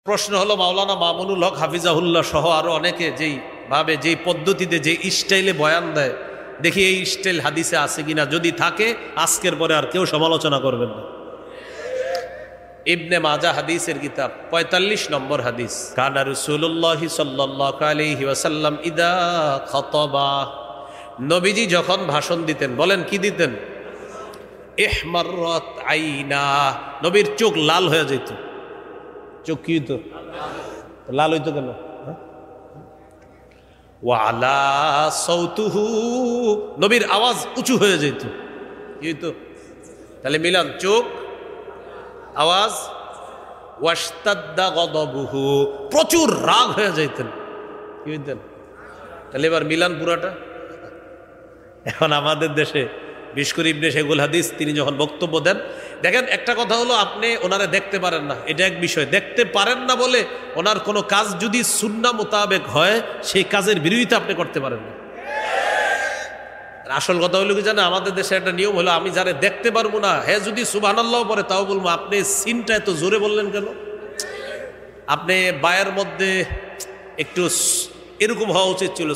প্রশ্ন হলো মাওলানা মামুনুল হক হাফিজাহুল্লাহ সহ আরো অনেকে যেই পদ্ধতিতে যে স্টাইলে বয়ান দেয়, দেখি এই স্টাইল হাদিসে আছে কিনা, যদি থাকে আজকের পরে আর কেউ সমালোচনা করবেন না। ইবনে মাজা হাদিসের কিতাব ৪৫ নম্বর হাদিস, কানা রাসূলুল্লাহ সাল্লাল্লাহু আলাইহি ওয়াসাল্লাম ইদা খাতাবা, নবীজি যখন ভাষণ দিতেন, বলেন কি দিতেন? ইহমাররাত আইনা, নবীর চোখ লাল হয়ে যেত। চোখ কি হইতো? লাল হইতো কেন? ওয়ালা সাউতুহু, নবীর আওয়াজ উঁচু হয়ে যেত। কি হইতো? তাহলে মিলান, চোখ, আওয়াজ। ওয়াশতাদ্দা গদবুহু, প্রচুর রাগ হয়ে যাইতেন। কি হইতেন? তাহলে এবার মিলান পুরাটা। এখন আমাদের দেশে বিশকুর ইবনে শেখুল হাদিস তিনি যখন বক্তব্য দেন, দেখেন একটা কথা হলো আপনি ওনারে দেখতে পারেন না, এটা এক বিষয়। দেখতে পারেন না বলে ওনার কোনো কাজ যদি সুন্নাহ মোতাবেক হয়, সেই কাজের বিরোধিতা আপনি করতে পারেন না। আসল কথা হলো কি জানে, আমাদের দেশে একটা নিয়ম হলো, আমি যারে দেখতে পারবো না, হ্যাঁ যদি সুবহানাল্লাহ পরে তাও বলবো আপনি সিনটা এত জোরে বললেন কেন? আপনি বায়ের মধ্যে একটু এরকম হওয়া উচিত ছিল,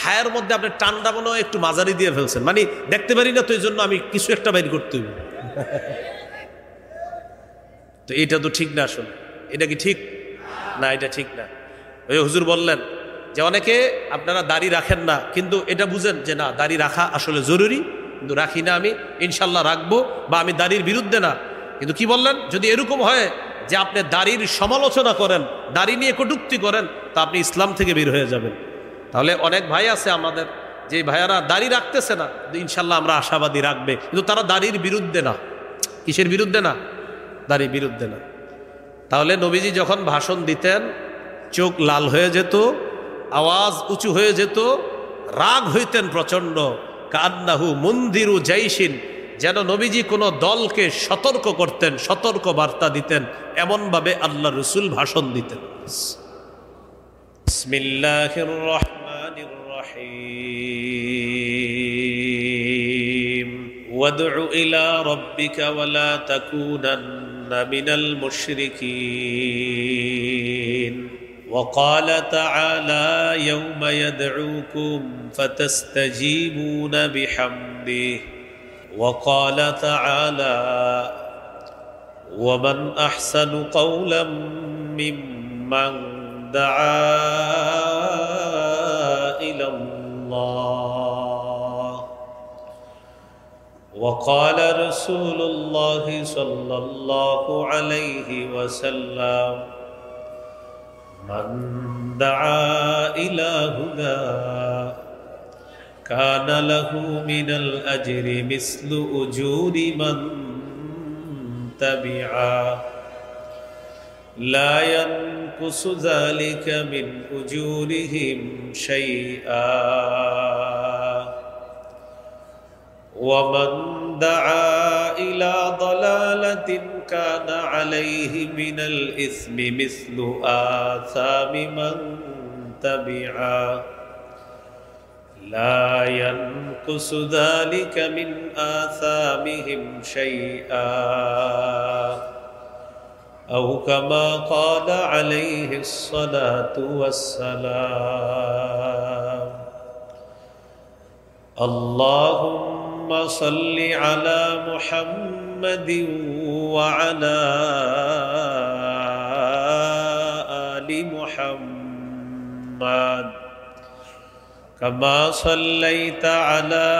হায়ের মধ্যে আপনি টান্ডা মনে হয় একটু মাঝারি দিয়ে ফেলছেন, মানে দেখতে পারি না তো এই জন্য আমি কিছু একটা বাইর করতে হবে। তো এটা তো ঠিক না। আসলে এটা কি ঠিক না? এটা ঠিক না। ওই হুজুর বললেন যে অনেকে আপনারা দাড়ি রাখেন না, কিন্তু এটা বুঝেন যে না, দাড়ি রাখা আসলে জরুরি, কিন্তু রাখি না, আমি ইনশাল্লাহ রাখবো, বা আমি দাড়ির বিরুদ্ধে না। কিন্তু কি বললেন, যদি এরকম হয় যে আপনি দাড়ির সমালোচনা করেন, দাড়ি নিয়ে কটূক্তি করেন, তা আপনি ইসলাম থেকে বের হয়ে যাবেন। তাহলে অনেক ভাই আছে আমাদের, যে ভাইয়ারা দাড়ি রাখতেছে না, ইনশাল্লাহ আমরা আশাবাদী রাখবে, কিন্তু তারা দাড়ির বিরুদ্ধে না। কিসের বিরুদ্ধে না? দাড়ির বিরুদ্ধে না। তাহলে নবীজি যখন ভাষণ দিতেন, চোখ লাল হয়ে যেত, আওয়াজ উঁচু হয়ে যেত, রাগ হইতেন প্রচণ্ড। কান্নাহু মুনদিরু জাইশিন, যেন নবীজি কোনো দলকে সতর্ক করতেন, সতর্ক বার্তা দিতেন, এমনভাবে আল্লাহ রসুল ভাষণ দিতেন। বিসমিল্লাহির রহমানির রহিম। ওয়াদউ ইলা রাব্বিকা ওয়ালা তাকুনান্না মিনাল মুশরিকিন। وقال تعالى يوم يدعوكم فتستجيبون بحمده. وقال تعالى ومن أحسن قولا ممن دعا إلى الله. وقال رسول الله صلى الله عليه وسلم من دعا إلى هدى كان له من الأجر مثل أجور من تبعه لا ينقص ذلك من أجورهم شيئا. ومن دعا إلى ضلالة كان عليه من الإثم مثل آثام من تبعه لا ينقص ذلك من آثامهم شيئا. أو كما قال عليه الصلاة والسلام. اللهم صل على محمد وعلى آل محمد كما صليت على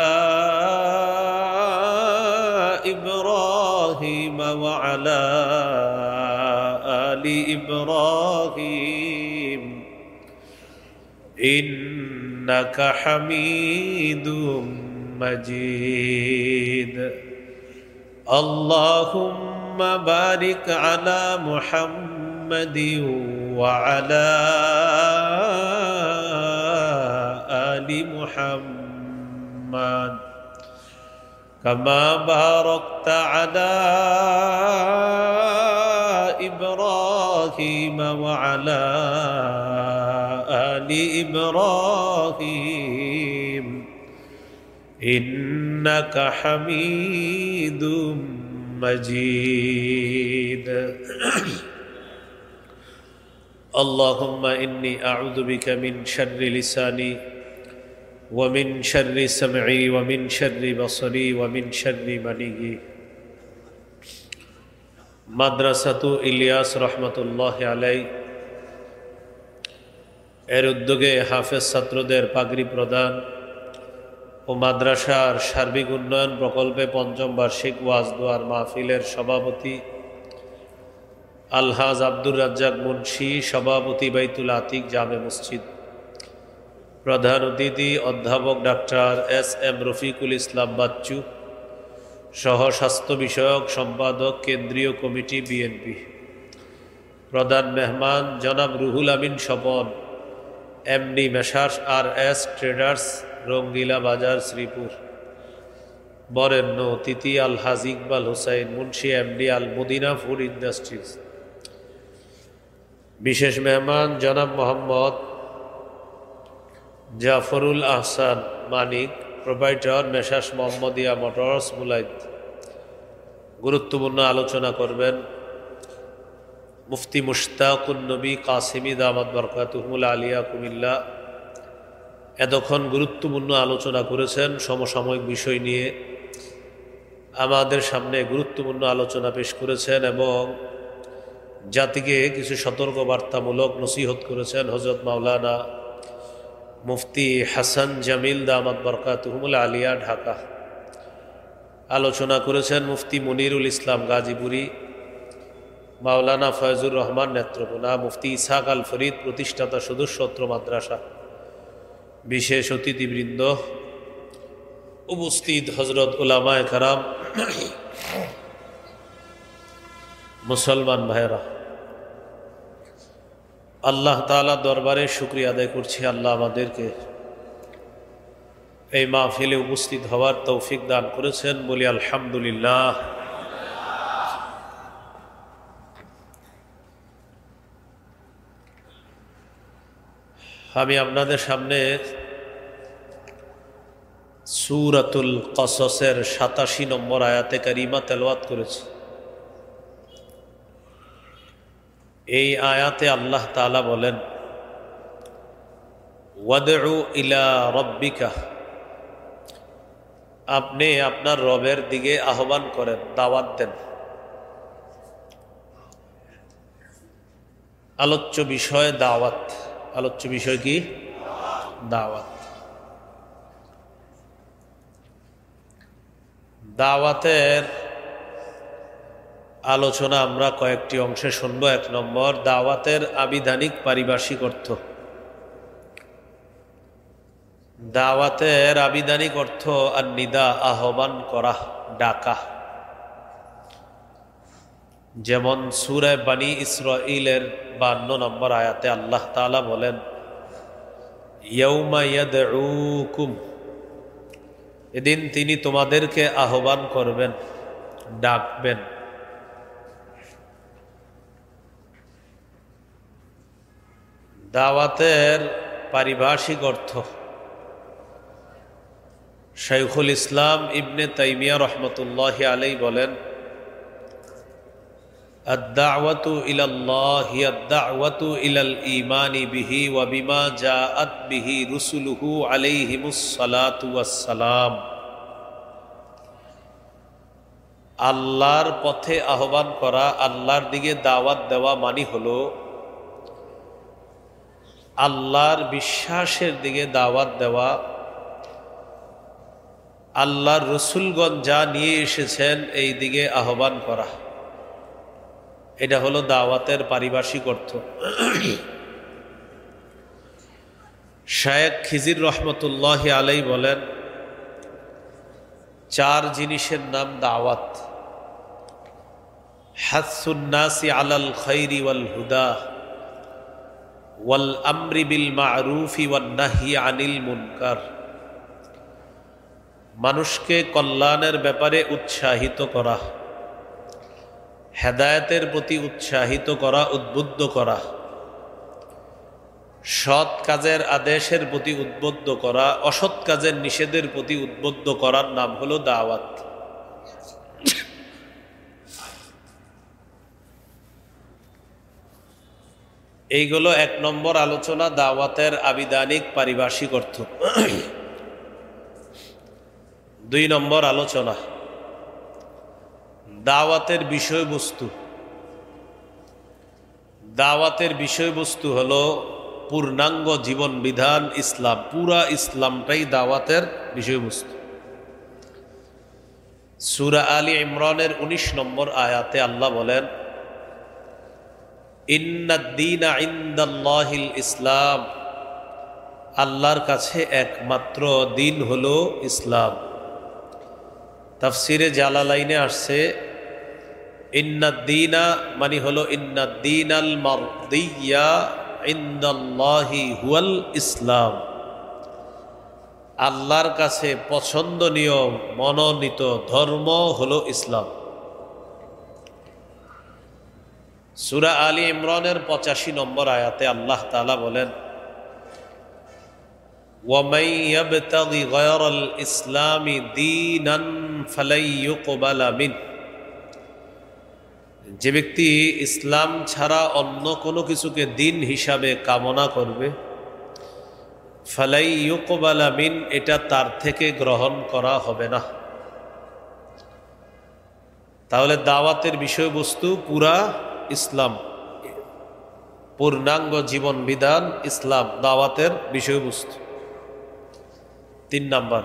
إبراهيم وعلى آل إبراهيم إنك حميد مجيد. اللهم بارك على محمد وعلى آل محمد كما باركت على إبراهيم وعلى آل إبراهيم إنك حميد مجيد. اللهم إني أعوذ بك من شر لساني ومن شر سمعي ومن شر بصري ومن شر مني মাদ্রাসাতু ইলিয়াস রহমতুল্লাহ আলাই এর উদ্যোগে হাফেজ ছাত্রদের পাগড়ি প্রদান ও মাদ্রাসার সার্বিক উন্নয়ন প্রকল্পে পঞ্চম বার্ষিক ওয়াজ দোয়ার মাহফিলের সভাপতি আলহাজ আব্দুর রাজ্জাক মুন্সি, সভাপতি বাইতুল আতিক জামে মসজিদ, প্রধান অতিথি অধ্যাপক ডাক্তার এস.এম. রফিকুল ইসলাম বাচ্চু, সহ স্বাস্থ্য বিষয়ক সম্পাদক কেন্দ্রীয় কমিটি বিএনপি, প্রধান মেহমান জনাব Ruhul Amin Swapan, MD messrs আর.এস. Traders, রঙ্গিলা বাজার, শ্রীপুর, বরেণ্য অতিথি আলহাজ ইকবাল হোসাইন মুন্সি, এমডি আল মদিনা ফুড ইন্ডাস্ট্রিজ, বিশেষ মেহমান জনাব মোহাম্মদ জাফরুল আহসান মানিক, প্রোপাইটর মেসার্স মোহাম্মদিয়া মোটরস মুলাইদ। গুরুত্বপূর্ণ আলোচনা করবেন মুফতি মুশতাকুন নবী কাসিমি দামাত বরকাতুহুল আলিয়া কুমিল্লা। এতক্ষণ গুরুত্বপূর্ণ আলোচনা করেছেন, সমসাময়িক বিষয় নিয়ে আমাদের সামনে গুরুত্বপূর্ণ আলোচনা পেশ করেছেন এবং জাতিকে কিছু সতর্কবার্তামূলক নসিহত করেছেন হযরত মাওলানা মুফতি হাসান জামিল দামাত বরকাতুহুল আলিয়া, ঢাকা। আলোচনা করেছেন মুফতি মনিরুল ইসলাম গাজীপুরি, মাওলানা ফয়জুর রহমান নেত্রকোনা, মুফতি ইসহাক আল ফরিদ, প্রতিষ্ঠাতা সদস্য অত্র মাদ্রাসা। বিশেষ অতিথিবৃন্দ, উপস্থিত হজরত উলামায়ে কেরাম, মুসলমান ভাইরা, আল্লাহ তাআলা দরবারে শুকরিয়া আদায় করছি। আল্লাহ আমাদেরকে এই মাহফিলে উপস্থিত হওয়ার তৌফিক দান করেছেন, বলি আলহামদুলিল্লাহ। আমি আপনাদের সামনে সূরাতুল কসসের ৮৭ নম্বর আয়াতে কারিমা তেলাওয়াত করেছি। এই আয়াতে আল্লাহ তাআলা বলেন, ওয়াদউ ইলা রাব্বিকা, আপনি আপনার রবের দিকে আহ্বান করেন, দাওয়াত দেন। আলোচ্য বিষয় দাওয়াত। আলোচ্য বিষয় কি? দাওয়াত। দাওয়াতের আলোচনা আমরা কয়েকটি অংশে শুনব। ১ নম্বর, দাওয়াতের আবিধানিক পারিভাষিক অর্থ। দাওয়াতের আবিধানিক অর্থ আর নিদা, আহ্বান করা, ডাকা। যেমন সূরা বানী ইসরাঈলের ৫২ নম্বর আয়াতে আল্লাহ তাআলা বলেন, ইয়াউমা ইয়াদউকুম, এদিন তিনি তোমাদেরকে আহ্বান করবেন, ডাকবেন। দাওয়াতের পারিভাষিক অর্থ শাইখুল ইসলাম ইবনে তাইমিয়া রহমতুল্লাহি আলাইহি বলেন, আদ-দাওয়াতু ইলাল্লাহ হিয়া আদ-দাওয়াতু ইলাল ঈমানি বিহি ওয়া বিমা জাআত বিহি রুসুলুহু আলাইহিমুস সালাতু ওয়াস সালাম। আল্লাহর পথে আহ্বান করা, আল্লাহর দিকে দাওয়াত দেওয়া মানে হলো আল্লাহর বিশ্বাসের দিকে দাওয়াত দেওয়া, আল্লাহর রসুলগণ যা নিয়ে এসেছেন এই দিকে আহ্বান করা। এটা হলো দাওয়াতের পারিভাষিক অর্থ। শায়েখ খিজির রহমতুল্লাহি আলাইহি বলেন, 4 জিনিসের নাম দাওয়াত। হাসসুন নাসি আলাল খাইরি ওয়াল হুদা ওয়াল আমরি বিল মা'রুফি ওয়ান নাহyi আনিল মুনকার, মানুষকে কল্যাণের ব্যাপারে উৎসাহিত করা, হেদায়েতের প্রতি উৎসাহিত করা, উদ্বুদ্ধ করা, সৎ কাজের আদেশের প্রতি উদ্বুদ্ধ করা, অসৎ কাজের নিষেধের প্রতি উদ্বুদ্ধ করার নাম হলো দাওয়াত। এইগুলো 1 নম্বর আলোচনা, দাওয়াতের আবিধানিক পারিভাষিক অর্থ। 2 নম্বর আলোচনা, দাওয়াতের বিষয়বস্তু। দাওয়াতের বিষয়বস্তু হলো পূর্ণাঙ্গ জীবন বিধান ইসলাম। পুরা ইসলামটাই দাওয়াতের বিষয়বস্তু। সূরা আলী ইমরানের 19 নম্বর আয়াতে আল্লাহ বলেন, ইন্নাদ-দীনা ইনদাল্লাহিল ইসলাম, আল্লাহর কাছে একমাত্র দিন হলো ইসলাম। তাফসিরে জালালাইনে আসছে, ইন্নাদ-দীনা মানে হলো ইন্নাদ-দীনাল মারদিয়্যা ইনদাল্লাহি হুয়াল ইসলাম, আল্লাহর কাছে পছন্দনীয় মনোনীত ধর্ম হলো ইসলাম। সূরা আলী ইমরানের 85 নম্বর আয়াতে আল্লাহ তাআলা বলেন, ওয়ামান ইয়াবতাগি গায়রাল ইসলামি দীনান ফালাই ইউকবালা মিন, যে ব্যক্তি ইসলাম ছাড়া অন্য কোনো কিছুকে দিন হিসাবে কামনা করবে, ফালাই ইউকবালা মিন, এটা তার থেকে গ্রহণ করা হবে না। তাহলে দাওয়াতের বিষয়বস্তু পুরা ইসলাম, পূর্ণাঙ্গ জীবন বিধান ইসলাম দাওয়াতের বিষয়বস্তু। 3 নাম্বার,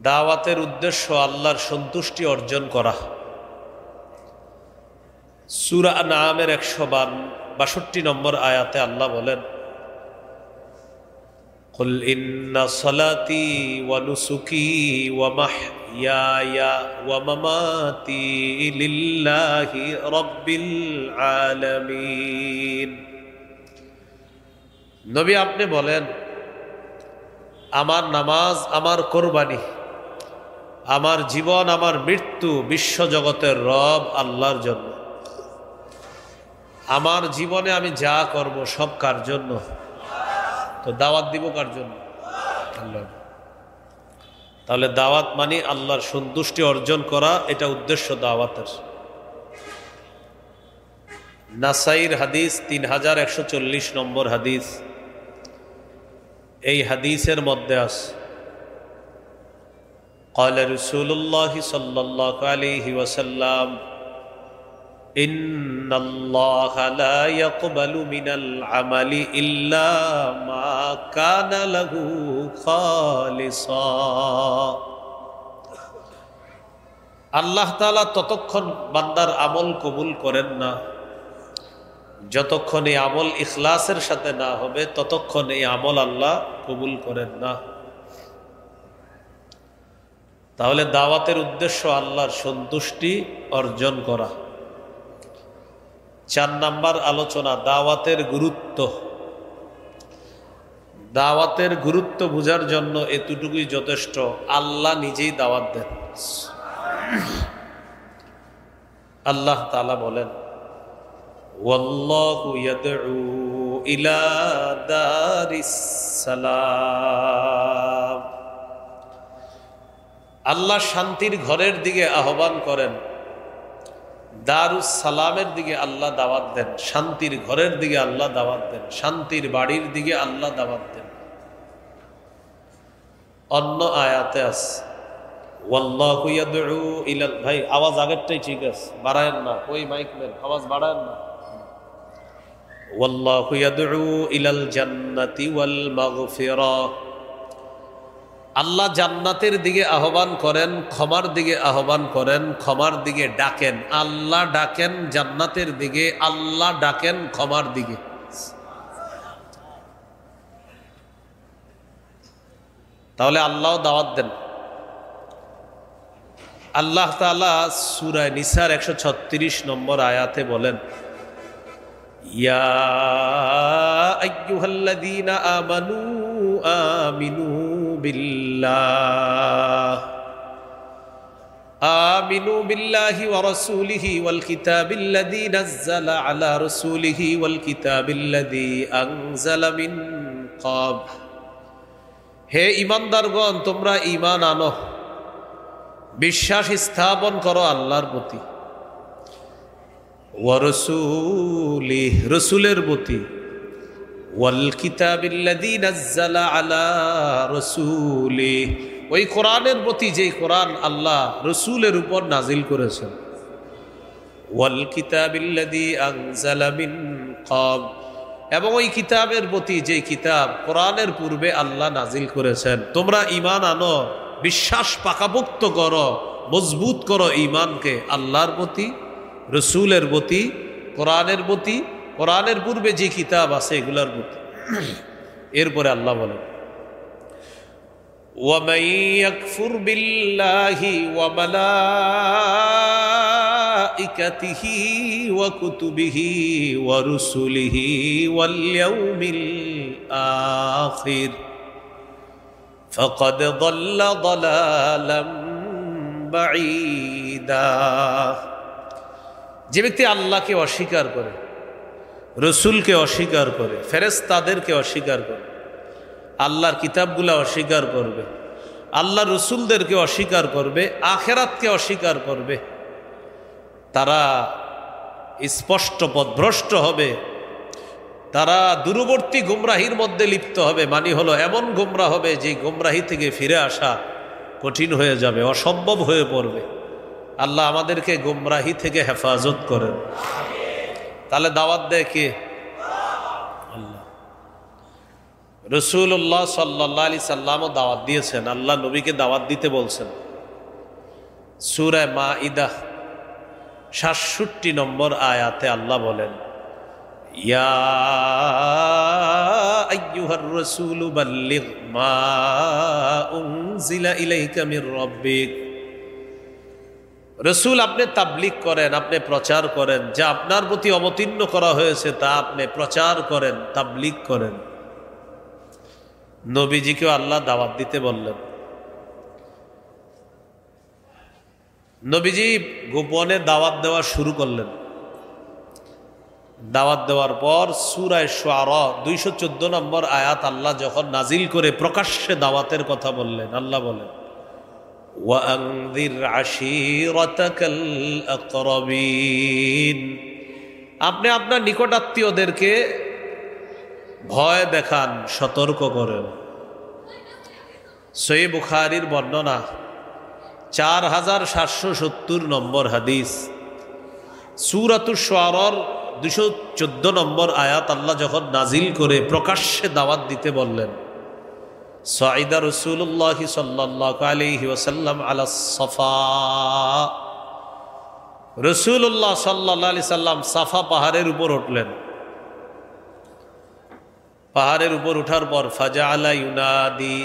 দাওয়াতের উদ্দেশ্য আল্লাহর সন্তুষ্টি অর্জন করা। সূরা আনআমের 162 নম্বর আয়াতে আল্লাহ বলেন, কুল ইন্না সালাতি ওয়া নুসুকি ওয়া মাহইয়ায়া ওয়া মামাতি লিল্লাহি রাব্বিল আলামিন। নবী আপনি বলেন, আমার নামাজ, আমার কোরবানি, আমার জীবন, আমার মৃত্যু বিশ্বজগতের রব আল্লাহর জন্য। আমার জীবনে আমি যা করব সব কার জন্য? তো দাওয়াত দিব কার জন্য? আল্লাহ। তাহলে দাওয়াত মানে আল্লাহর সন্তুষ্টি অর্জন করা, এটা উদ্দেশ্য দাওয়াতের। নাসাইর হাদিস 3140 নম্বর হাদিস। এই হাদিসের মধ্যে আছে, قال رسول الله صلى الله عليه وسلم إن الله لا يقبل من العمل إلا ما كان له خالصا। আল্লাহ তাআলা ততক্ষণ বান্দার আমল কবুল করেন না যতক্ষণ এই আমল ইখলাসের সাথে না হবে, ততক্ষণ এই আমল আল্লাহ কবুল করেন না। তাহলে দাওয়াতের উদ্দেশ্য আল্লাহর সন্তুষ্টি অর্জন করা। 4 নাম্বার আলোচনা, দাওয়াতের গুরুত্ব। দাওয়াতের গুরুত্ব বোঝার জন্য এতটুকুই যথেষ্ট, আল্লাহ নিজেই দাওয়াত দেন। আল্লাহ তাআলা বলেন, ওয়াল্লাহু ইয়াদউ ইলা দারিস সালাম, আল্লাহ শান্তির ঘরের দিকে আহ্বান করেন। দারুস সালামের দিকে আল্লাহ দাওয়াত দেন, শান্তির ঘরের দিকে আল্লাহ দাওয়াত দেন, শান্তির বাড়ির দিকে আল্লাহ দাওয়াত দেন। অন্য আয়াতে আছে, ওয়াল্লাহু ইয়াদউ ইলাল, ভাই আওয়াজ আগেরটাই ঠিক আছে, বাড়ায়েন না, ওই মাইক নেন, আওয়াজ বাড়ায়েন না। ওয়াল্লাহু ইয়াদউ ইলাল জান্নাতি ওয়াল মাগফিরাহ, আল্লাহ জান্নাতের দিকে আহ্বান করেন, ক্ষমার দিকে আহ্বান করেন, ক্ষমার দিকে ডাকেন। আল্লাহ ডাকেন জান্নাতের দিকে, আল্লাহ ডাকেন ক্ষমার দিকে। তাহলে আল্লাহ দাওয়াত দেন। আল্লাহ তাআলা সূরা নিসার 136 নম্বর আয়াতে বলেন, ইয়া আইয়ুহাল্লাযীনা আমানু আমিনু বিল্লাহ আমিনু বিল্লাহি ওয়া রাসূলিহি ওয়াল কিতাবিল্লাযী নাযালা আলা রাসূলিহি ওয়াল কিতাবিল্লাযী আনজালা মিন ক্বাবল। হে ঈমানদারগণ, তোমরা ঈমান আনো, বিশ্বাস স্থাপন করো আল্লাহর প্রতি ওয়া রাসূলিহি, রাসূলের প্রতি, ওয়াল কিতাবিল্লাযী নাযালা আলা রাসূলিহি, ওই কোরআনের প্রতি যেই কোরআন আল্লাহ রাসূলের উপর নাজিল করেছেন, ওয়াল কিতাবিল্লাযী আনজালা মিন ক্বাব, এবং ওই কিতাবের প্রতি যেই কিতাব কোরআনের পূর্বে আল্লাহ নাজিল করেছেন। তোমরা ঈমান আনো, বিশ্বাস পাকাপোক্ত করো, মজবুত করো ঈমানকে আল্লাহর প্রতি, রাসূলের প্রতি, কোরআনের প্রতি, কোরআনের পূর্বে যে কিতাব আছে এগুলার প্রতি। এরপরে আল্লাহ বলেন, وَمَن يَكْفُرْ بِاللَّهِ وَمَلَائِكَتِهِ وَكُتُبِهِ وَرُسُلِهِ وَالْيَوْمِ الْآخِرِ فَقَدْ ضَلَّ ضَلَالًا بَعِيدًا। যে ব্যক্তি আল্লাহকে অস্বীকার করে, রসুলকে অস্বীকার করে, ফেরেশতাদেরকে অস্বীকার করে, আল্লাহর কিতাবগুলা অস্বীকার করবে, আল্লাহ রসুলদেরকে অস্বীকার করবে, আখেরাতকে অস্বীকার করবে, তারা স্পষ্ট পথভ্রষ্ট হবে, তারা দূরবর্তী গুমরাহির মধ্যে লিপ্ত হবে। মানে হলো এমন গুমরাহ হবে যে গুমরাহি থেকে ফিরে আসা কঠিন হয়ে যাবে, অসম্ভব হয়ে পড়বে। আল্লাহ আমাদেরকে গুমরাহি থেকে হেফাজত করেন। তাহলে দাওয়াত দেয় কে? আল্লাহ। রাসূলুল্লাহ সাল্লাল্লাহু আলাইহি সাল্লামও দাওয়াত দিয়েছেন, আল্লাহ নবীকে দাওয়াত দিতে বলছেন। সূরা মাঈদা ৬৭ নম্বর আয়াতে আল্লাহ বলেন, ইয়া আইয়ুহার রাসূলু বাল্লিগ মা উনজিলা ইলাইকা মির রাব্বিক। রসুল, আপনি তাবলীগ করেন, আপনি প্রচার করেন, যা আপনার প্রতি অবতীর্ণ করা হয়েছে তা আপনি প্রচার করেন, তাবলীগ করেন। নবীজিকেও আল্লাহ দাওয়াত দিতে বললেন। নবীজি গোপনে দাওয়াত দেওয়া শুরু করলেন। দাওয়াত দেওয়ার পর সূরা শুআরা ২১৪ নম্বর আয়াত আল্লাহ যখন নাজিল করে প্রকাশ্যে দাওয়াতের কথা বললেন, আল্লাহ বলেন, وَأَنذِرْ عَشِيرَتَكَ الْأَقْرَبِينَ। আপনি আপনার নিকটাত্মীয়দেরকে ভয় দেখান, সতর্ক করেন। সহিহ বুখারীর বর্ণনা ৪৭৭০ নম্বর হাদিস, সূরাতুশ শুআরার ২১৪ নম্বর আয়াত আল্লাহ যখন নাজিল করে প্রকাশ্যে দাওয়াত দিতে বললেন, সাইদা রাসূলুল্লাহ সাল্লাল্লাহু আলাইহি ওয়াসাল্লাম আলা সাফা। রাসূলুল্লাহ সাল্লাল্লাহু আলাইহি সাল্লাম সাফা পাহাড়ের উপর উঠলেন। পাহাড়ের উপর ওঠার পর ফাজাআলা ইউনাদি,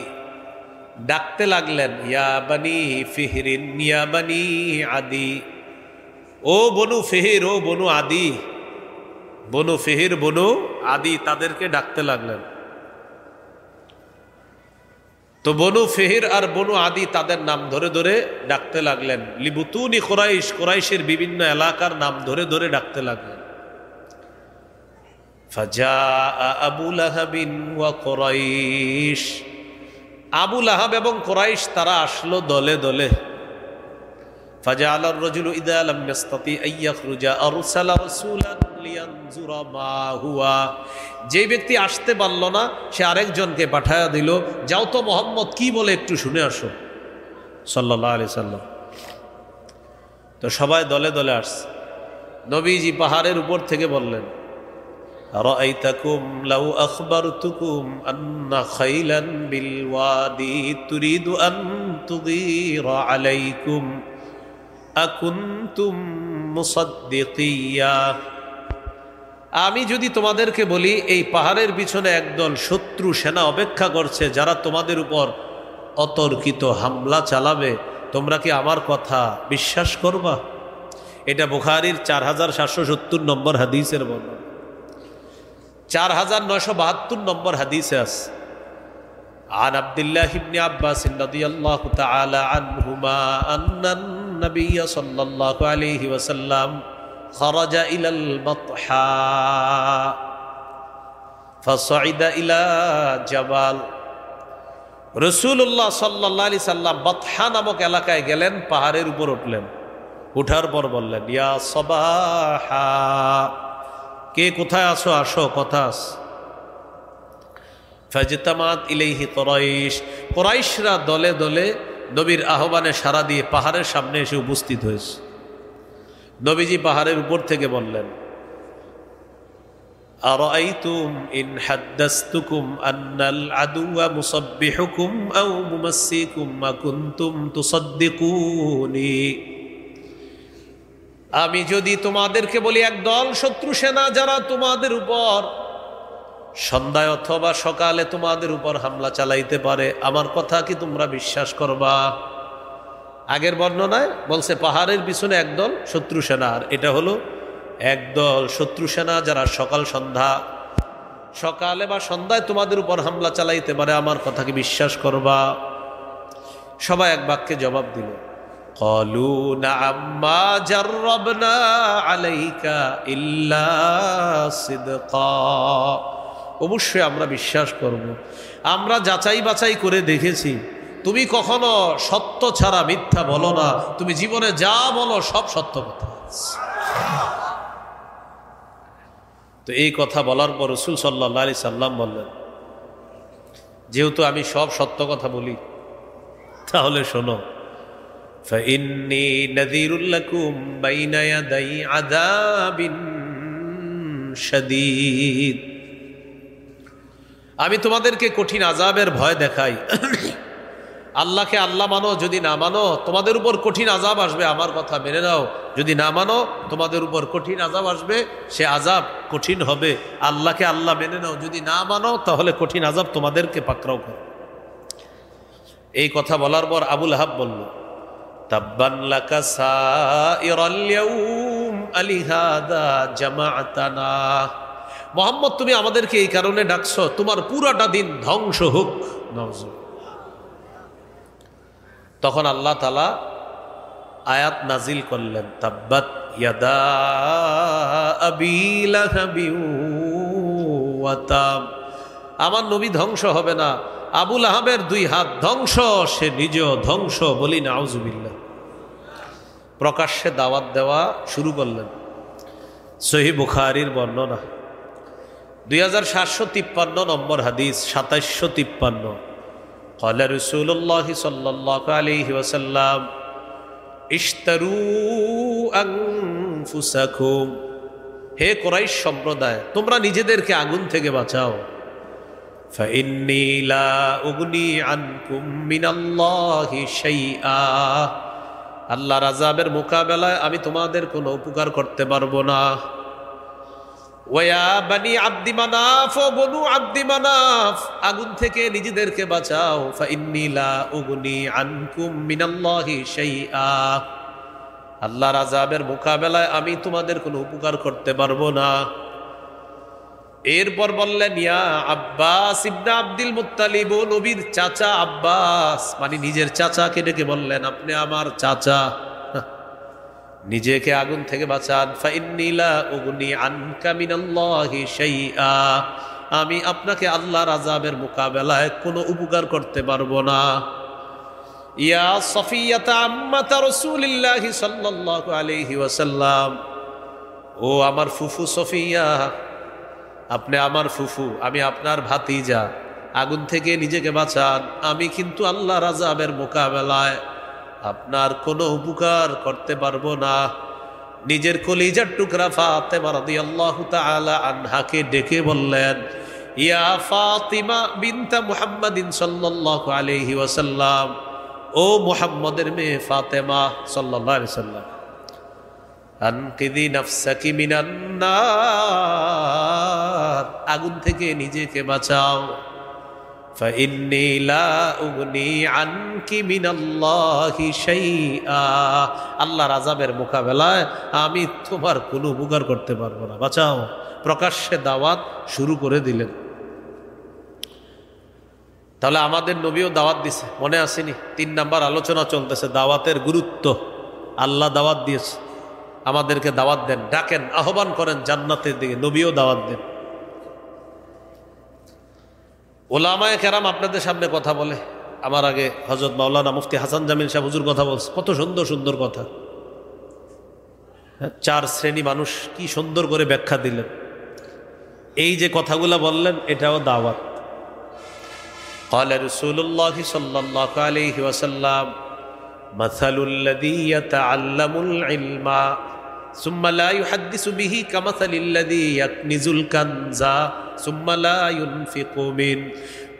ডাকতে লাগলেন, ইয়া বানি ফিহরিন ইয়া বানি আদি, ও বনু ফিহর, ও বনু আদি, বনু ফিহর বনু আদি, তাদেরকে ডাকতে লাগলেন। তো বনু ফিহর আর বনু আদি তাদের নাম ধরে ধরে ডাকতে লাগলেন। লিবুতুনি কুরাইশ, কুরাইশের বিভিন্ন এলাকার নাম ধরে ধরে ডাকতে লাগলেন। ফাজাআ আবু লাহাবিন ওয়া কুরাইশ, আবু লাহাব এবং কুরাইশ তারা আসলো দলে দলে। ফাজাআলা আর-রাজুলু ইযা লাম ইয়াস্তাতি আন ইয়াখরুজা আরসালা রাসূলান লিয়ানজুরা মা হুয়া। যে ব্যক্তি আসতে পারল না সে আরেকজনকে পাঠায়া দিল, যাও তো মোহাম্মদ কি বলে একটু শুনে আসো, সাল্লাল্লাহু আলাইহি সাল্লাম। তো সবাই দলে দলে আসছে। নবীজি পাহাড়ের উপর থেকে বললেন, রাআইতাকুম লাউ আখবারতুকুম আন্না খাইলান বিল ওয়াদি তুরিদু আন তুগীরা আলাইকুম আকুনতুম মুসাদ্দিকিয়া। আমি যদি তোমাদেরকে বলি এই পাহাড়ের পিছনে একদল শত্রু সেনা অপেক্ষা করছে যারা তোমাদের উপর অতর্কিত হামলা চালাবে, তোমরা কি আমার কথা বিশ্বাস করবা? এটা বুখারীর ৪৭৭০ নম্বর হাদিসের বর্ণনা। ৪৯৭২ নম্বর হাদিসে আছে, আন আব্দুল্লাহ ইবনে আব্বাস রাদিয়াল্লাহু তাআলা আনহুমা আন্নান নবী সাল্লাল্লাহু আলাইহি ওয়াসাল্লাম খারাজা ইলাল বাতহা ফাসাইদা ইলা জাবাল। রাসূলুল্লাহ সাল্লাল্লাহু আলাইহি সাল্লাম বাতহা নামক এলাকায় গেলেন, পাহাড়ের উপর উঠলেন। উঠার পর বললেন, ইয়া সবাহা, কে কোথায় আছো, আসো, কথা আস। ফাজতামাত ইলাইহি কুরাইশ, কুরাইশরা দলে দলে নবীর আহ্বানে সাড়া দিয়ে পাহাড়ের সামনে এসে উপস্থিত হয়েছে। নবীজি পাহাড়ের উপর থেকে বললেন, আরাআইতুম ইন হাদ্দাসতুকুম আন্নাল আদুওয়া মুসাব্বিহুকুম আও মুমাসসিকুম মা কুনতুম তুসাদ্দিকুনি। আমি যদি তোমাদেরকে বলি একদল শত্রু সেনা যারা তোমাদের উপর সন্ধ্যায় অথবা সকালে তোমাদের উপর হামলা চালাইতে পারে, আমার কথা কি তোমরা বিশ্বাস করবা? আগের বর্ণনায় বলছে পাহাড়ের পিছনে একদল শত্রু সেনা, আর এটা হলো একদল শত্রু সেনা যারা সকালে বা সন্ধ্যায় তোমাদের উপর হামলা চালাইতে পারে, আমার কথা কি বিশ্বাস করবা? সবাই এক বাক্যে জবাব দিল, ক্বালু না'আম মা জাররাবনা আলাইকা ইল্লা সিদকা। অবশ্যই আমরা বিশ্বাস করব, আমরা যাচাই বাছাই করে দেখেছি, তুমি কখনো সত্য ছাড়া মিথ্যা বলো না, তুমি জীবনে যা বলো সব সত্য কথা। তো এই কথা বলার পর রাসূল সাল্লাল্লাহু আলাইহি সাল্লাম বললেন, যেহেতু আমি সব সত্য কথা বলি, তাহলে শোনো, ফাইন্নী নাযীরুল লাকুম বাইনা ইয়াদাই আযাবিন শাদীদ। আমি তোমাদেরকে কঠিন আযাবের ভয় দেখাই। আল্লাহকে আল্লাহ মানো, যদি না মানো তোমাদের উপর কঠিন আযাব আসবে, আমার কথা মেনে নাও। যদি না মানো তোমাদের উপর কঠিন আযাব আসবে, সে আযাব কঠিন হবে। আল্লাহকে আল্লাহ মেনে নাও, যদি না মানো তাহলে কঠিন আযাব তোমাদেরকে পাকড়াও করে। এই কথা বলার পর আবু লাহাব বলল, তাব্বান লাকা সাইরাল ইয়াউম আলিহাদা জামাআতানা। মুহাম্মদ, তুমি আমাদেরকে এই কারণে ডাকছো, তোমার পুরাটা দিন ধ্বংস হোক। নাউজুবিল্লাহ। তখন আল্লাহ তাআলা আয়াত নাজিল করলেন, তাব্বাত ইয়াদা আবি লাহাবি ওয়া তাব। আমার নবী ধ্বংস হবে না, আবু লাহাবের দুই হাত ধ্বংস, সে নিজেও ধ্বংস। বলি নাউজুবিল্লাহ। প্রকাশ্যে দাওয়াত দেওয়া শুরু করলেন। সহিহ বুখারীর বর্ণনা 2753 নম্বর হাদিস, 2753। قال رسول الله صلى الله عليه وسلم اشتروا أنفسكم। হে কুরাইশ সম্প্রদায়, তোমরা নিজেদেরকে আগুন থেকে বাঁচাও। فإني لا أغني عنكم من الله شيئا। আল্লাহর আযাবের মোকাবেলায় আমি তোমাদের কোনো উপকার করতে পারবো না। ওয়া বানি আব্দি মানাফ, ও বনু আব্দি মানাফ, আগুন থেকে নিজেদেরকে বাঁচাও। ফাইন্নী লা উগনি আনকুম মিনাল্লাহি শাইআ। আল্লাহর আযাবের মোকাবেলায় আমি তোমাদের কোনো উপকার করতে পারবো না। এরপর বললেন, ইয়া আব্বাস ইবনে আব্দুল মুত্তালিব, ও নবীর চাচা আব্বাস, মানে নিজের চাচাকে ডেকে বললেন, আপনি আমার চাচা, নিজেকে আগুন থেকে বাঁচান। ফাইন্নী লা উগনি আনকা মিনাল্লাহি শাইআ। আমি আপনাকে আল্লাহর আযাবের মোকাবেলায় কোনো উপকার করতে পারবো না। ইয়া সফিয়াতা আম্মাতা রাসূলিল্লাহি সাল্লাল্লাহু আলাইহি ওয়াসাল্লাম, ও আমার ফুফু সফিয়া, আপনি আমার ফুফু, আমি আপনার ভাতিজা, আগুন থেকে নিজেকে বাঁচান। আমি কিন্তু আল্লাহর আযাবের মোকাবেলায় আপনার কোনো উপকার করতে পারবো না। নিজের কলিজার টুকরা ফাতেমা রাদিয়াল্লাহু তাআলা আনহাকে ডেকে বললেন, ইয়া ফাতিমা বিনতা মুহাম্মাদিন সাল্লাল্লাহু আলাইহি ওয়াসাল্লাম, ও মুহাম্মদের মেয়ে ফাতেমা সাল্লাল্লাহু আলাইহি ওয়াসাল্লাম, আনকিদি নাফসাকি মিনান নার, আগুন থেকে নিজেকে বাঁচাও। ফাইন্নী লা উগনি আনকি মিনাল্লাহি শাইআ। আল্লাহর আযাবের মোকাবেলায় আমি তোমার কোনো উপকার করতে পারবো না, বাঁচাও। প্রকাশ্যে দাওয়াত শুরু করে দিলেন। তাহলে আমাদের নবীও দাওয়াত দিছে, মনে আসেনি? 3 নাম্বার আলোচনা চলতেছে, দাওয়াতের গুরুত্ব। আল্লাহ দাওয়াত দিয়েছে, আমাদেরকে দাওয়াত দেন, ডাকেন, আহ্বান করেন জান্নাতের দিকে। নবীও দাওয়াত দেন। ওলামায়ে কেরাম আপনাদের সামনে কথা বলে, আমার আগে হযরত মাওলানা মুফতি হাসান জামিল সাহেব হুজুর কথা বলছে, কত সুন্দর সুন্দর কথা। চার শ্রেণী মানুষ কি সুন্দর করে ব্যাখ্যা দিলেন। এই যে কথাগুলো বললেন এটাও দাওয়াত। قال رسول الله صلى الله عليه وسلم مثل الذي يتعلم العلم ثم لا يحدث به كمثل الذي يكنز الكنز ثم لا ينفق منه।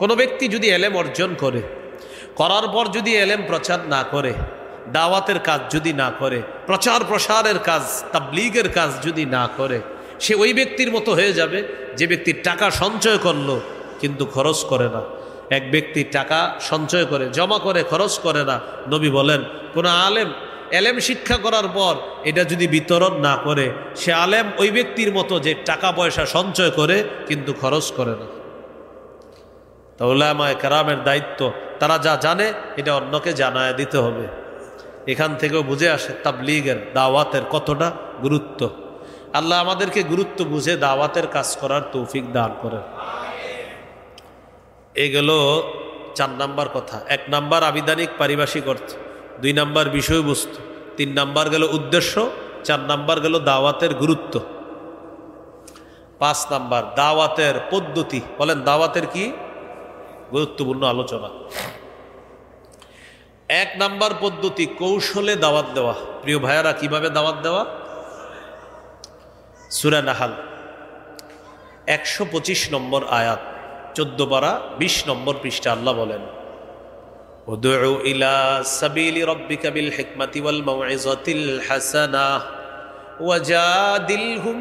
কোন ব্যক্তি যদি ইলম অর্জন করে, করার পর যদি ইলম প্রচার না করে, দাওয়াতের কাজ যদি না করে, প্রচার প্রসারের কাজ, তাবলীগের কাজ যদি না করে, সে ওই ব্যক্তির মতো হয়ে যাবে যে ব্যক্তি টাকা সঞ্চয় করলো কিন্তু খরচ করে না। এক ব্যক্তি টাকা সঞ্চয় করে, জমা করে, খরচ করে না। নবী বলেন কোন আলেম এলেম শিক্ষা করার পর এটা যদি বিতরণ না করে, সে আলেম ওই ব্যক্তির মতো যে টাকা পয়সা সঞ্চয় করে কিন্তু খরচ করে না। তা উলামায়ে কেরামের দায়িত্ব, তারা যা জানে এটা অন্যকে জানায় দিতে হবে। এখান থেকেও বুঝে আসে তাবলীগের, দাওয়াতের কতটা গুরুত্ব। আল্লাহ আমাদেরকে গুরুত্ব বুঝে দাওয়াতের কাজ করার তৌফিক দান করেন। এই গেল 4 নাম্বার কথা। 1 নাম্বার আবিধানিক পারিভাষিক অর্থ, 2 নাম্বার বিষয়বস্তু, 3 নাম্বার গেল উদ্দেশ্য, 4 নাম্বার গেল দাওয়াতের গুরুত্ব, 5 নাম্বার দাওয়াতের পদ্ধতি। বলেন দাওয়াতের কি গুরুত্বপূর্ণ আলোচনা। 1 নাম্বার পদ্ধতি, কৌশলে দাওয়াত দেওয়া। প্রিয় ভাইয়ারা, কিভাবে দাওয়াত দেওয়া? সূরা নাহাল 125 নম্বর আয়াত, 14 পারা 20 নম্বর পৃষ্ঠা আল্লাহ বলেন, উদউ ইলা সাবিলি রাব্বিকা বিল হিকমাতি ওয়াল মাউইযাতিল হাসানাহ ওয়াজাদিলহুম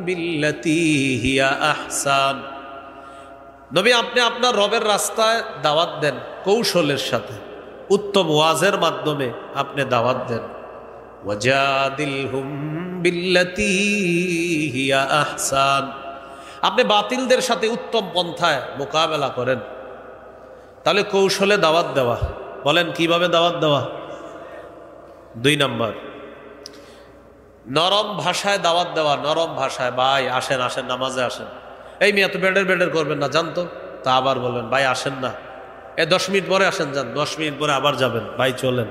বিল্লাতী হিয়া আহসান। নবী, আপনি আপনার রবের রাস্তায় দাওয়াত দেন কৌশলের সাথে, উত্তম ওয়াজের মাধ্যমে আপনি দাওয়াত দেন। ওয়াজাদিলহুম বিল্লাতী হিয়া আহসান, আপনি বাতিলদের সাথে উত্তম পন্থায় মোকাবেলা করেন। তাহলে কৌশলে দাওয়াত দেওয়া। বলেন কিভাবে দাওয়াত দেওয়া? 2 নাম্বার, নরম ভাষায় দাওয়াত দেওয়া। নরম ভাষায়, ভাই আসেন আসেন, নামাজে আসেন। এই মিয়া তো বেডের করবেন না, জানতো তা আবার বলবেন ভাই আসেন না, 10 মিনিট পরে আসেন, যান 10 মিনিট পরে আবার যাবেন, ভাই চলেন,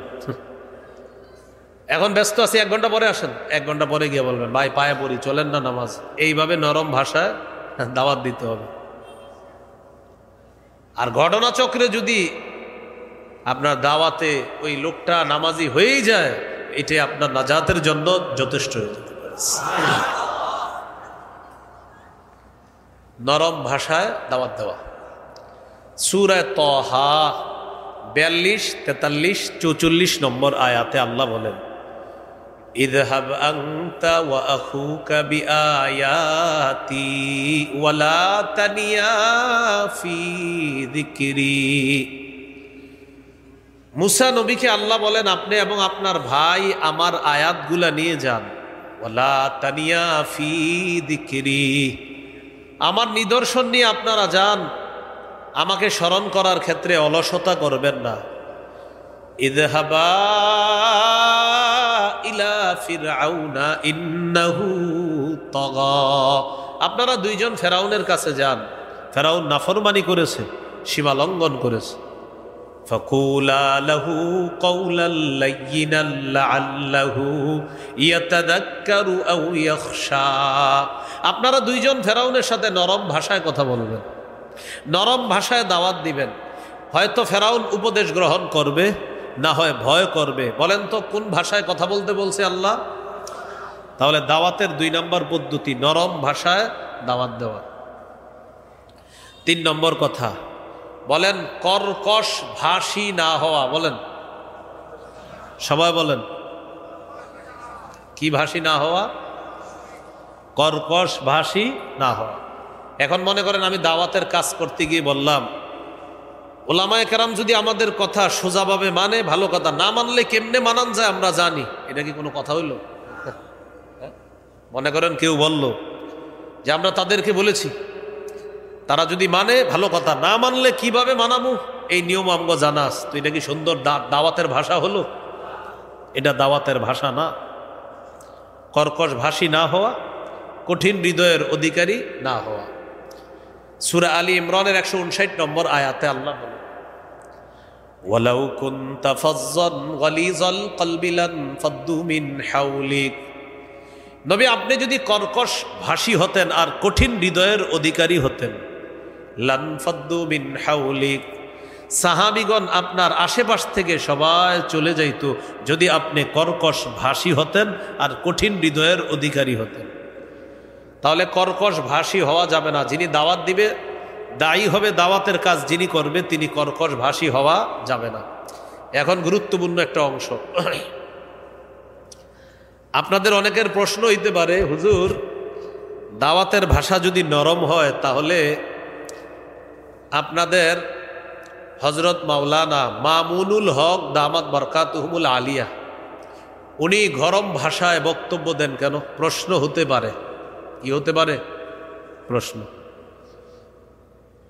এখন ব্যস্ত আছি, 1 ঘন্টা পরে আসেন। 1 ঘন্টা পরে গিয়ে বলবেন ভাই পায়ে পড়ি, চলেন না নামাজ। এইভাবে নরম ভাষায় দাওয়াত দিতে হবে। আর ঘটনাচক্রে যদি আপনার দাওয়াতে ওই লোকটা নামাজি হয়েই যায়, এটাই আপনার নাজাতের জন্য যথেষ্ট হয়ে যেতে পারে। নরম ভাষায় দাওয়াত দেওয়া। সূরা তাহা 42, 43, 44 নম্বর আয়াতে আল্লাহ বলেন, ইযহাব আনতা ওয়া আখুকা বিআয়াতি ওয়ালা তানিয়া ফি যিকরি। মুসা নবীকে আল্লাহ বলেন, আপনি এবং আপনার ভাই আমার আয়াতগুলা নিয়ে যান। ওয়ালা তানিয়া ফি যিকরি, আমার নিদর্শন নিয়ে আপনারা যান, আমাকে স্মরণ করার ক্ষেত্রে অলসতা করবেন না। ইযহাবা ইলা ফিরআউনা ইন্নাহু তাগা, আপনারা 2 জন ফেরাউনের কাছে যান। ফেরাউন নাফরমানি করেছে, সীমা লঙ্ঘন করেছে। ফাকুলা লাহু কাওলাল লায়্যিনাল লাআল্লাহু ইয়াতাযাক্কারু আও ইয়াখশা, আপনারা 2 জন ফেরাউনের সাথে নরম ভাষায় কথা বলবেন, নরম ভাষায় দাওয়াত দিবেন। হয়তো ফেরাউন উপদেশ গ্রহণ করবে, না হয় ভয় করবে। বলেন তো কোন ভাষায় কথা বলতে বলছে আল্লাহ? তাহলে দাওয়াতের 2 নম্বর পদ্ধতি নরম ভাষায় দাওয়াত দেওয়া। 3 নম্বর কথা, বলেন কর্কশ ভাষী না হওয়া। বলেন সবাই বলেন, কি ভাষী না হওয়া? কর্কশ ভাষী না হওয়া। এখন মনে করেন আমি দাওয়াতের কাজ করতে গিয়ে বললাম, ওলামায়ে কেরাম যদি আমাদের কথা সোজাভাবে মানে ভালো কথা, না মানলে কেমনে মানান যায় আমরা জানি। এটা কি কোনো কথা হইল? মনে করেন কেউ বলল যে আমরা তাদেরকে বলেছি, তারা যদি মানে ভালো কথা, না মানলে কিভাবে মানাবো এই নিয়ম আমগো জানাস। তো এটা কি সুন্দর দাওয়াতের ভাষা হলো? এটা দাওয়াতের ভাষা না। কর্কশ ভাষী না হওয়া, কঠিন হৃদয়ের অধিকারী না হওয়া। সূরা আলী ইমরানের 159 নম্বর আয়াতে আল্লাহ বলেন, ওয়ালাউ কুনতা ফাজ্জান গালিজাল কলবি লান ফাদ্দু মিন হাওলিক নবী আপনি যদি কর্কশ ভাষী হতেন আর কঠিন হৃদয়ের অধিকারী হতেন, লানফাদ্দু মিন হাউলিক, সাহাবীগণ আপনার আশেপাশ থেকে সবাই চলে যাইত যদি আপনি কর্কশ ভাষী হতেন আর কঠিন হৃদয়ের অধিকারী হতেন। তাহলে কর্কশ ভাষী হওয়া যাবে না। যিনি দাওয়াত দিবে, দায়ী হবে দাওয়াতের কাজ যিনি করবে, তিনি কর্কশ ভাষী হওয়া যাবে না। এখন গুরুত্বপূর্ণ একটা অংশ, আপনাদের অনেকের প্রশ্ন হইতে পারে, হুজুর দাওয়াতের ভাষা যদি নরম হয় তাহলে আপনাদের হজরত মাওলানা মামুনুল হক দামাত বরকাতুহুমুল আলিয়া উনি গরম ভাষায় বক্তব্য দেন কেন? প্রশ্ন হতে পারে। কি হতে পারে? প্রশ্ন।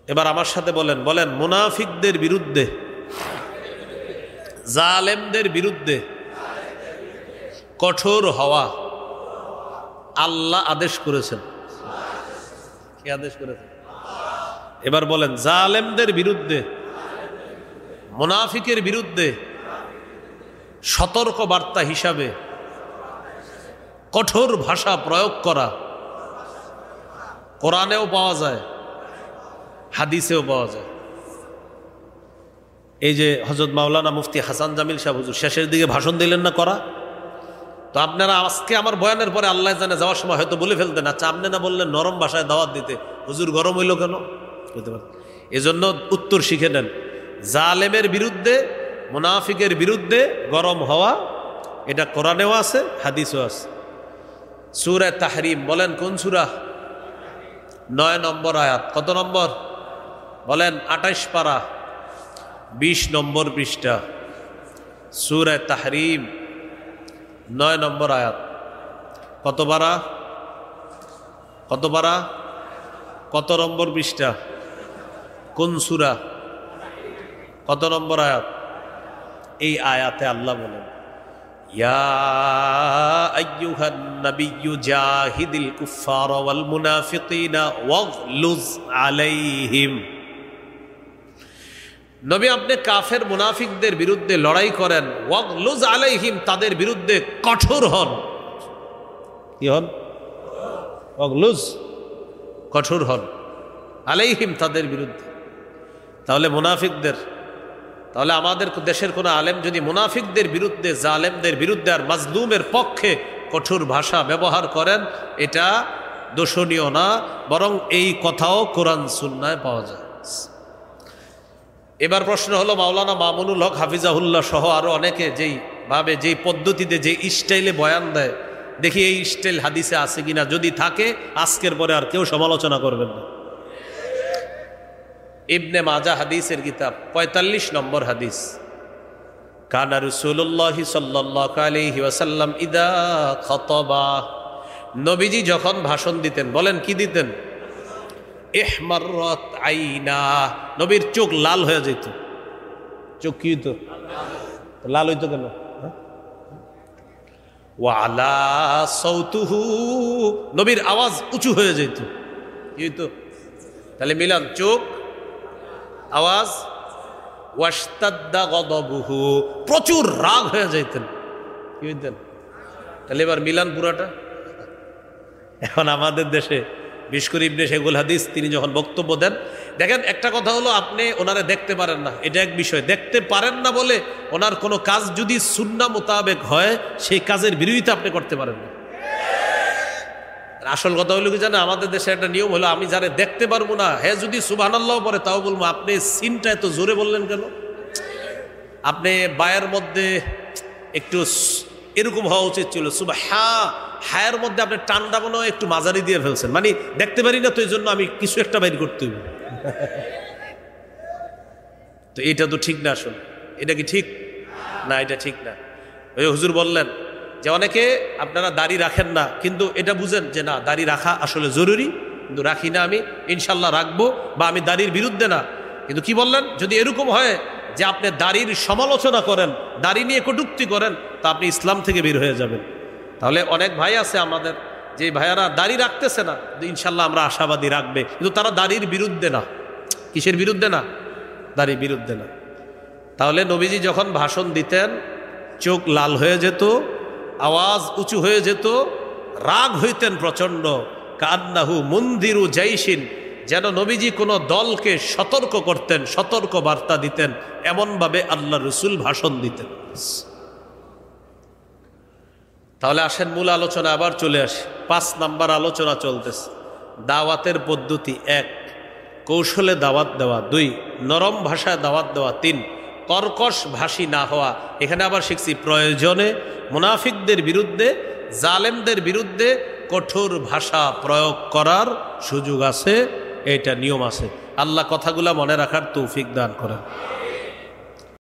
এবার আমার সাথে বলেন, মুনাফিকদের বিরুদ্ধে, জালেমদের বিরুদ্ধে কঠোর হওয়া আল্লাহ আদেশ করেছেন। কি আদেশ করেছেন? এবার বলেন, জালেমদের বিরুদ্ধে, মুনাফিকের বিরুদ্ধে সতর্ক বার্তা হিসাবে কঠোর ভাষা প্রয়োগ করা কোরআনেও পাওয়া যায়, হাদিসেও পাওয়া যায়। এই যে হযরত মাওলানা মুফতি হাসান জামিল সাহেব হুজুর শেষের দিকে ভাষণ দিলেন না করা, তো আপনারা আজকে আমার বয়ানের পরে আল্লাহ জানে যাওয়ার সময় হয়তো বলে ফেলতেন, আচ্ছা আপনি না বললেন নরম ভাষায় দাওয়াত দিতে, হুজুর গরম হইল কেন? এজন্য উত্তর শিখে নেন। জালেমের বিরুদ্ধে, মুনাফিকের বিরুদ্ধে গরম হওয়া, এটা কোরআনেও আছে, হাদিসও আছে। সূরা তাহরিম বলেন কোন সূরা? 9 নম্বর আয়াত। কত নম্বর বলেন? 28 পারা 20 নম্বর পৃষ্ঠা, সূরা তাহরিম 9 নম্বর আয়াত। কত পারা? কত পারা? কত নম্বর পৃষ্ঠা? কোন সূরা? কত নম্বর আয়াত? এই আয়াতে আল্লাহ বলেন, ইয়া আইয়ুহান নাবিয়্যু জাহিদিল কুফফারা ওয়াল মুনাফিকিনা ওয়াগলুজ আলাইহিম। নবী আপনি কাফের মুনাফিকদের বিরুদ্ধে লড়াই করেন, ওয়াগলুজ আলাইহিম, তাদের বিরুদ্ধে কঠোর হন। কি হন? ওয়াগলুজ, কঠোর হন, আলাইহিম, তাদের বিরুদ্ধে। তাহলে মুনাফিকদের, তাহলে আমাদের দেশের কোনো আলেম যদি মুনাফিকদের বিরুদ্ধে, জালেমদের বিরুদ্ধে আর মাজলুমের পক্ষে কঠোর ভাষা ব্যবহার করেন, এটা দোষণীয় না, বরং এই কথাও কোরআন সুন্নায় পাওয়া যায়। এবার প্রশ্ন হলো, মাওলানা মামুনুল হক হাফিজাহুল্লাহ সহ আরো অনেকে যেই ভাবে, যেই পদ্ধতিতে, যে স্টাইলে বয়ান দেয়, দেখি এই স্টাইল হাদিসে আছে কিনা। যদি থাকে আজকের পরে আর কেউ সমালোচনা করবেন না। ইবনে মাজা হাদিসের কিতাব 45 নম্বর হাদিস, কানা রাসূলুল্লাহ সাল্লাল্লাহু আলাইহি ওয়াসাল্লাম ইদা খাতাবা, নবীজি যখন ভাষণ দিতেন, বলেন কি দিতেন? ইহমাররাত আইনা, নবীর চোখ লাল হয়ে যেত। চোখ কি হইতো? লাল হইতো কেন? ওয়া আলা সাউতুহু, নবীর আওয়াজ উঁচু হয়ে যেত। কি হইতো? তাহলে মিলান, চোখ, আওয়াজ, ওয়াশতাদ্দা গদবুহু, প্রচুর রাগ হয়ে যাইতেন। কি হইতেন? তাহলে এবার মিলান পুরাটা। এখন আমাদের দেশে বিশকুর ইবনে শেখুল হাদিস তিনি যখন বক্তব্য দেন, দেখেন একটা কথা হলো, আপনি ওনারে দেখতে পারেন না, এটা এক বিষয়। দেখতে পারেন না বলে ওনার কোনো কাজ যদি সুন্নাহ মোতাবেক হয়, সেই কাজের বিরোধিতা আপনি করতে পারেন না। আসল কথা হলো কি জানে, আমাদের দেশে একটা নিয়ম হলো, আমি যারে দেখতে পারবো না, হ্যাঁ যদি সুবহানাল্লাহ পরে তাও বলবো, আপনি সিনটা এত জোরে বললেন কেন? আপনি বায়ের মধ্যে একটু এরকম হওয়া উচিত ছিল, হায়ের মধ্যে আপনি টান্ডা মনে হয় একটু মাঝারি দিয়ে ফেলছেন, মানে দেখতে পারি না তো এই জন্য আমি কিছু একটা বাইর করতে হবে। তো এটা তো ঠিক না। আসলে এটা কি ঠিক না? এটা ঠিক না। ওই হুজুর বললেন যে অনেকে আপনারা দাড়ি রাখেন না, কিন্তু এটা বুঝেন যে না, দাড়ি রাখা আসলে জরুরি, কিন্তু রাখি না, আমি ইনশাল্লাহ রাখবো, বা আমি দাড়ির বিরুদ্ধে না। কিন্তু কি বললেন, যদি এরকম হয় যে আপনি দাড়ির সমালোচনা করেন, দাড়ি নিয়ে কটূক্তি করেন, তা আপনি ইসলাম থেকে বের হয়ে যাবেন। তাহলে অনেক ভাই আছে আমাদের, যে ভাইয়ারা দাড়ি রাখতেছে না, ইনশাল্লাহ আমরা আশাবাদী রাখবে, কিন্তু তারা দাড়ির বিরুদ্ধে না। কিসের বিরুদ্ধে না? দাড়ির বিরুদ্ধে না। তাহলে নবীজি যখন ভাষণ দিতেন, চোখ লাল হয়ে যেত, আওয়াজ উঁচু হয়ে যেত, রাগ হইতেন প্রচণ্ড, কান্নাহু মুন্দিরু জাইশিন, যেন নবীজি কোনো দলকে সতর্ক করতেন, সতর্ক বার্তা দিতেন, এমনভাবে আল্লাহ রসুল ভাষণ দিতেন। তাহলে আসেন মূল আলোচনা আবার চলে আসে। 5 নাম্বার আলোচনা চলতেছে। দাওয়াতের পদ্ধতি 1, কৌশলে দাওয়াত দেওয়া। 2, নরম ভাষায় দাওয়াত দেওয়া। 3, কর্কশ ভাষী না হওয়া। এখানে আবার শিখছি প্রয়োজনে মুনাফিকদের বিরুদ্ধে, জালেমদের বিরুদ্ধে কঠোর ভাষা প্রয়োগ করার সুযোগ আছে, এটা নিয়ম আছে। আল্লাহ কথাগুলা মনে রাখার তৌফিক দান করেন।